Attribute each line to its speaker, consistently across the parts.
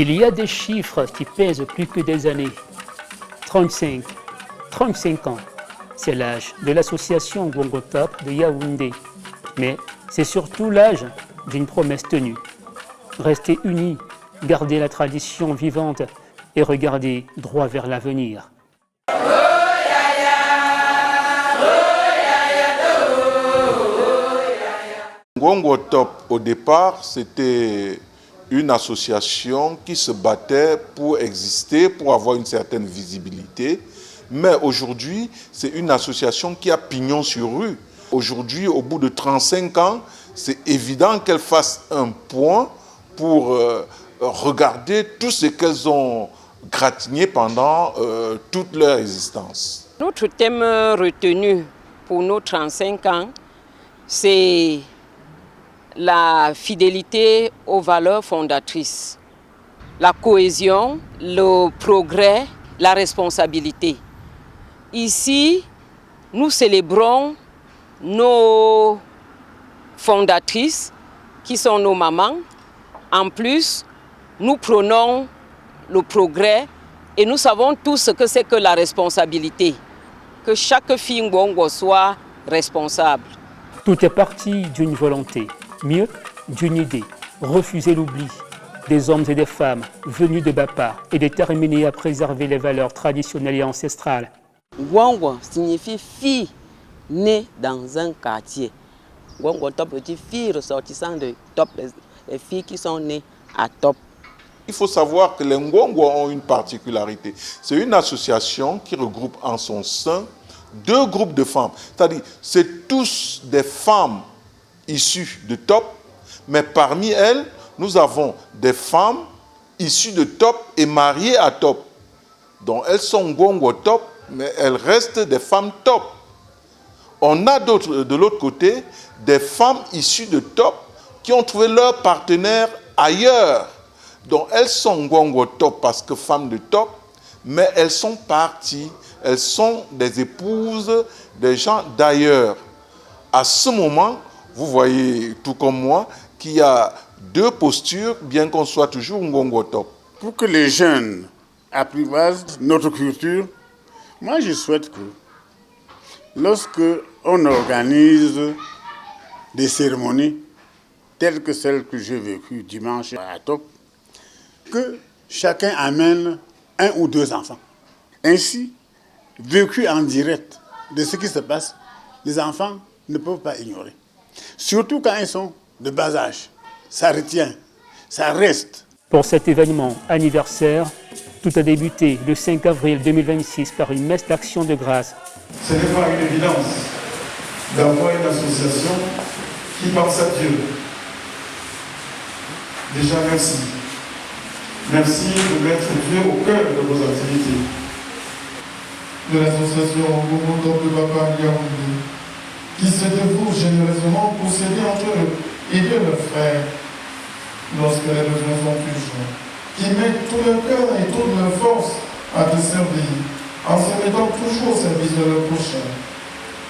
Speaker 1: Il y a des chiffres qui pèsent plus que des années. 35 ans, c'est l'âge de l'association Ngwongo Top de Yaoundé. Mais c'est surtout l'âge d'une promesse tenue. Rester unis, garder la tradition vivante et regarder droit vers l'avenir.
Speaker 2: Ngwongo Top, au départ, c'était une association qui se battait pour exister, pour avoir une certaine visibilité. Mais aujourd'hui, c'est une association qui a pignon sur rue. Aujourd'hui, au bout de 35 ans, c'est évident qu'elle fasse un point pour regarder tout ce qu'elles ont gratigné pendant toute leur existence.
Speaker 3: Notre thème retenu pour nos 35 ans, c'est la fidélité aux valeurs fondatrices, la cohésion, le progrès, la responsabilité. Ici, nous célébrons nos fondatrices, qui sont nos mamans. En plus, nous prônons le progrès et nous savons tous ce que c'est que la responsabilité. Que chaque fille Ngwongo soit responsable.
Speaker 1: Tout est parti d'une volonté, mieux d'une idée, refuser l'oubli des hommes et des femmes venus de Bapa et déterminés à préserver les valeurs traditionnelles et ancestrales.
Speaker 3: Ngwongo signifie fille née dans un quartier. Ngwongo Top veut dire filles ressortissantes de Top, les filles qui sont nées à Top.
Speaker 2: Il faut savoir que les Ngwongo ont une particularité. C'est une association qui regroupe en son sein deux groupes de femmes. C'est-à-dire, c'est tous des femmes issues de Top, mais parmi elles, nous avons des femmes issues de Top et mariées à Top. Donc elles sont Ngwongo Top, mais elles restent des femmes Top. On a de l'autre côté des femmes issues de Top qui ont trouvé leur partenaire ailleurs. Donc elles sont Ngwongo Top parce que femmes de Top, mais elles sont parties, elles sont des épouses des gens d'ailleurs. À ce moment, vous voyez tout comme moi qu'il y a deux postures, bien qu'on soit toujours Ngwongo Top.
Speaker 4: Pour que les jeunes apprivoisent notre culture, moi je souhaite que lorsque on organise des cérémonies telles que celles que j'ai vécues dimanche à Top, que chacun amène un ou deux enfants. Ainsi, vécu en direct de ce qui se passe, les enfants ne peuvent pas ignorer. Surtout quand ils sont de bas âge. Ça retient, ça reste.
Speaker 1: Pour cet événement anniversaire, tout a débuté le 5 avril 2026 par une messe d'action de grâce.
Speaker 5: Ce n'est pas une évidence d'avoir une association qui pense à Dieu. Déjà, merci. Merci de mettre Dieu au cœur de vos activités. De l'association Ngwongo Top de Bapa Yaoundé, qui se dévoue généreusement pour s'aider entre eux et aider leurs frères lorsque les besoins sont urgents, qui mettent tout leur cœur et toute leur force à te servir, en se mettant toujours au service de leur prochain.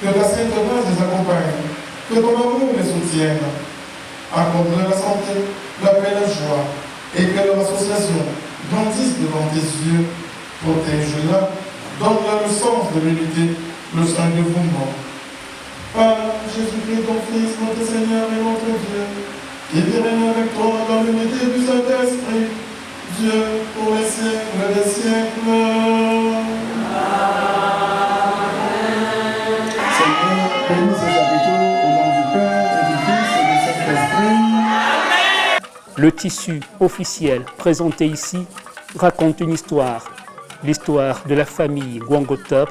Speaker 5: Que ta Sainte Grâce les accompagne, que ton amour les soutienne, accorde-leur la santé, la paix et la joie, et que leur association grandisse devant tes yeux, protège-la, donne-leur le sens de l'unité, le saint dévouement. Par Jésus-Christ, ton Fils, notre Seigneur et notre Dieu, qui vit règne avec toi dans l'unité du Saint-Esprit, Dieu pour les siècles des siècles.
Speaker 6: Seigneur, bénis ces hôpitaux au nom du Père et du Fils et du Saint-Esprit.
Speaker 1: Le tissu officiel présenté ici raconte une histoire, l'histoire de la famille Ngwongo Top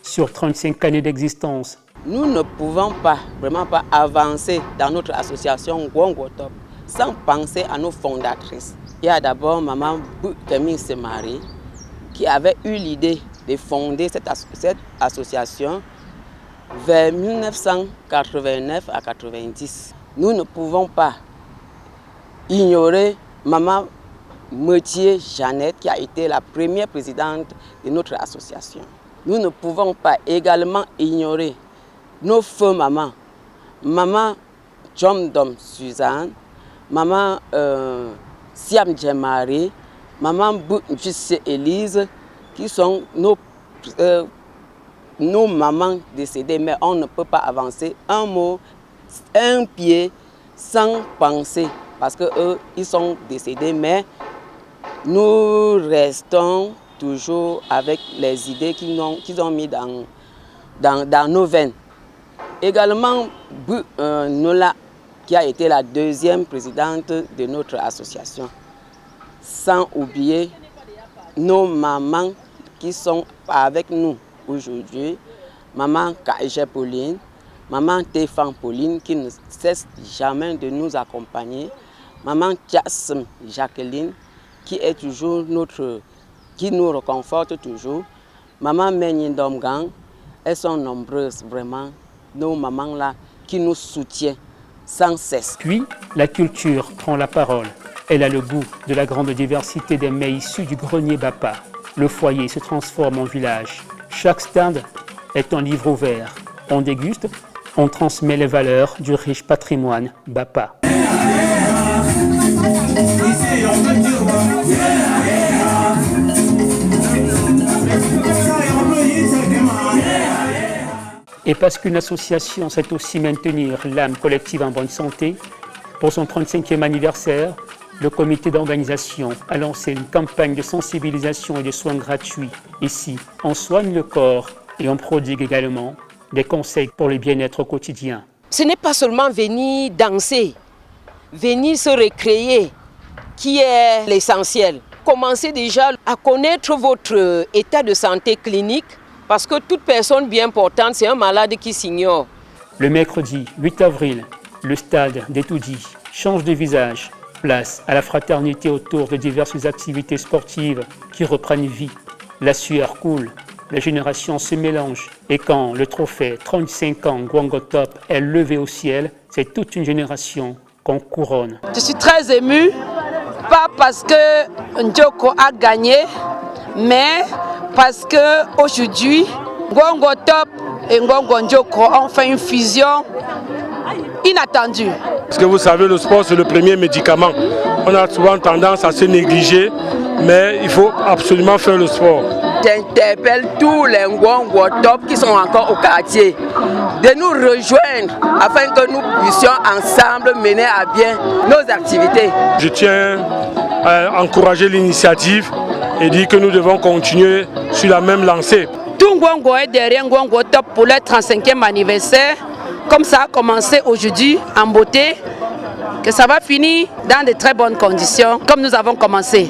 Speaker 1: sur 35 années d'existence.
Speaker 3: Nous ne pouvons pas, vraiment pas avancer dans notre association Ngwongo Top sans penser à nos fondatrices. Il y a d'abord maman Camille Semari qui avait eu l'idée de fonder cette association vers 1989 à 90. Nous ne pouvons pas ignorer maman Meutier Jeannette qui a été la première présidente de notre association. Nous ne pouvons pas également ignorer nos feux mamans, maman John Dom Suzanne, maman Siam Djemari, maman Boutjisse Élise, qui sont nos mamans décédées, mais on ne peut pas avancer un mot, un pied sans penser, parce qu'eux, ils sont décédés, mais nous restons toujours avec les idées qu'ils ont mis dans nos veines. Également, Nola, qui a été la deuxième présidente de notre association. Sans oublier nos mamans qui sont avec nous aujourd'hui. Maman Kaïja Pauline, maman Téfan Pauline qui ne cesse jamais de nous accompagner. Maman Tchassem Jacqueline qui est toujours qui nous réconforte toujours. Maman Menyindomgang, elles sont nombreuses vraiment, nos mamans là qui nous soutiennent sans cesse.
Speaker 1: Puis, la culture prend la parole. Elle a le goût de la grande diversité des mets issus du grenier Bapa. Le foyer se transforme en village. Chaque stand est un livre ouvert. On déguste, on transmet les valeurs du riche patrimoine Bapa. Et parce qu'une association sait aussi maintenir l'âme collective en bonne santé, pour son 35e anniversaire, le comité d'organisation a lancé une campagne de sensibilisation et de soins gratuits. Ici, on soigne le corps et on prodigue également des conseils pour le bien-être au quotidien.
Speaker 3: Ce n'est pas seulement venir danser, venir se recréer, qui est l'essentiel. Commencez déjà à connaître votre état de santé clinique, parce que toute personne bien portante, c'est un malade qui s'ignore.
Speaker 1: Le mercredi 8 avril, le stade d'Etoudi change de visage. Place à la fraternité autour de diverses activités sportives qui reprennent vie. La sueur coule, les générations se mélangent. Et quand le trophée 35 ans Ngwongo Top est levé au ciel, c'est toute une génération qu'on couronne.
Speaker 7: Je suis très émue, pas parce que Ndjoko a gagné, mais parce qu'aujourd'hui, Ngwongo Top et Ngwongo Ndjoko ont fait une fusion inattendue.
Speaker 8: Parce que vous savez, le sport c'est le premier médicament. On a souvent tendance à se négliger, mais il faut absolument faire le sport.
Speaker 3: J'interpelle tous les Ngwongo Top qui sont encore au quartier de nous rejoindre afin que nous puissions ensemble mener à bien nos activités.
Speaker 8: Je tiens à encourager l'initiative et dire que nous devons continuer sur la même lancée.
Speaker 7: Tout Ngwongo est derrière Ngwongo Top pour leur 35e anniversaire. Comme ça a commencé aujourd'hui en beauté, que ça va finir dans de très bonnes conditions, comme nous avons commencé.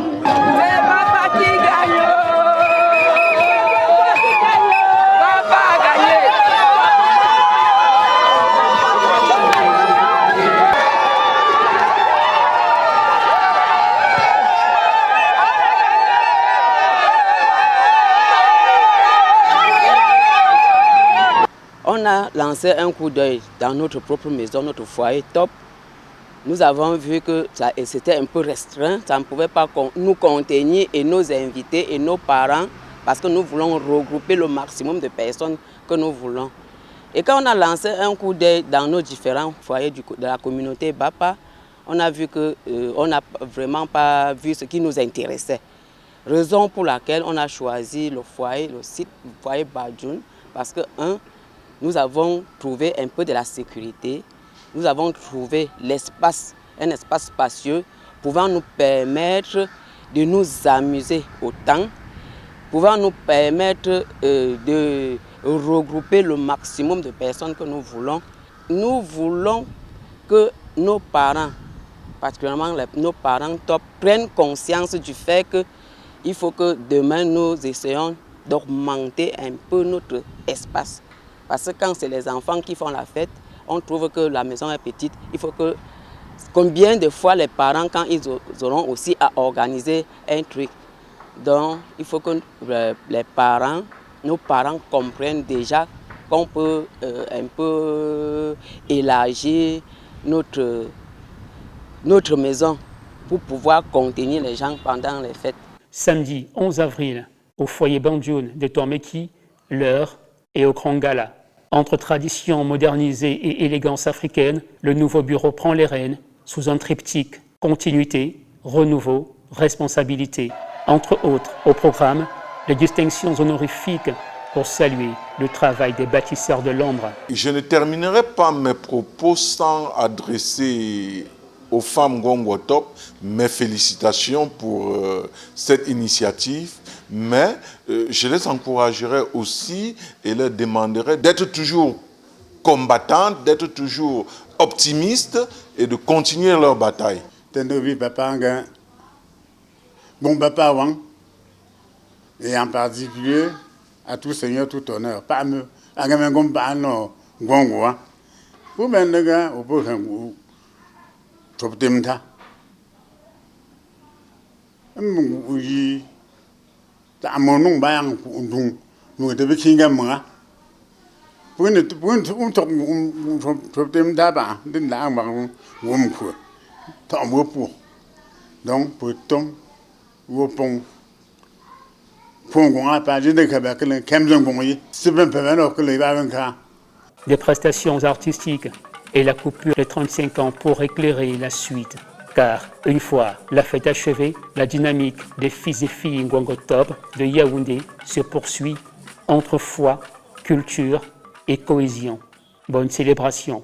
Speaker 3: On a lancé un coup d'œil dans notre propre maison, notre foyer Top. Nous avons vu que c'était un peu restreint, ça ne pouvait pas nous contenir et nos invités et nos parents parce que nous voulons regrouper le maximum de personnes que nous voulons. Et quand on a lancé un coup d'œil dans nos différents foyers de la communauté Bapa, on a vu qu'on n'a vraiment pas vu ce qui nous intéressait. Raison pour laquelle on a choisi le site foyer Badjoun parce que nous avons trouvé un peu de la sécurité, nous avons trouvé un espace spacieux pouvant nous permettre de nous amuser autant, pouvant nous permettre de regrouper le maximum de personnes que nous voulons. Nous voulons que nos parents, particulièrement nos parents Top, prennent conscience du fait qu'il faut que demain nous essayons d'augmenter un peu notre espace. Parce que quand c'est les enfants qui font la fête, on trouve que la maison est petite. Il faut que, combien de fois les parents, quand ils auront aussi à organiser un truc. Donc, il faut que nos parents comprennent déjà qu'on peut un peu élargir notre maison pour pouvoir contenir les gens pendant les fêtes.
Speaker 1: Samedi 11 avril, au foyer Bandjoun de Tormeki, l'heure est au Grand Gala. Entre tradition modernisée et élégance africaine, le nouveau bureau prend les rênes sous un triptyque continuité, renouveau, responsabilité. Entre autres, au programme, les distinctions honorifiques pour saluer le travail des bâtisseurs de l'ombre.
Speaker 2: Je ne terminerai pas mes propos sans adresser aux femmes Ngongo Top mes félicitations pour cette initiative, mais je les encouragerai aussi et leur demanderai d'être toujours combattantes, d'être toujours optimistes et de continuer leur bataille.
Speaker 4: Bon papa Wang, et en particulier à tout seigneur, tout honneur. Pas me, à gamin comme pas non, gongo. Pour maintenant, au bout d'un coup, top temta. Oui, t'as mon nom, bah, nous devons kinga moi. Pour une top temta, bah, d'une langue, bah, on peut. Tant mieux pour. Donc, pour tom, ou pont.
Speaker 1: Des prestations artistiques et la coupure de 35 ans pour éclairer la suite. Car une fois la fête achevée, la dynamique des fils et filles Ngongo Top de Yaoundé se poursuit entre foi, culture et cohésion. Bonne célébration.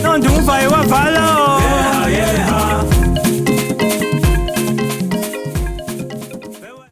Speaker 9: Don't do fire,